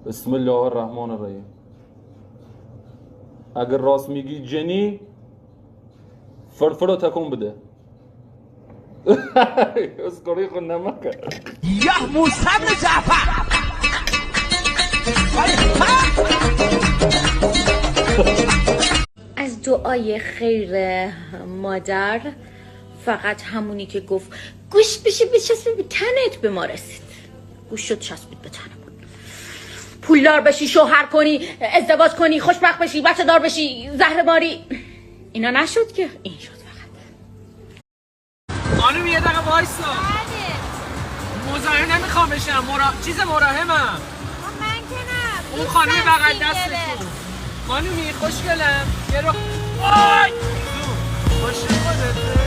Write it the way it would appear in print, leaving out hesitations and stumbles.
بسم الله الرحمن الرحیم. اگر راست میگی جنی فرفر رو تکون بده. اسکوری خود نمکه یا موسی بن جعفر. از دعای خیر مادر فقط همونی که گفت گوش بشه بچسبه به تنت به ما رسید. گوش شد چسبید به تنمون. پولدار بشی، شوهر کنی، ازدواج کنی، خوشبخت بشی، بچه دار بشی، زهر ماری، اینا نشد که این شد فقط. خانم یه دقیقه وایسا. مزاحم نمیخوام بشم. چیز مراهمم. من که نه. اون خانم بغل دستتون. خانومی خوشگلم. یه رو آی خوش خودت.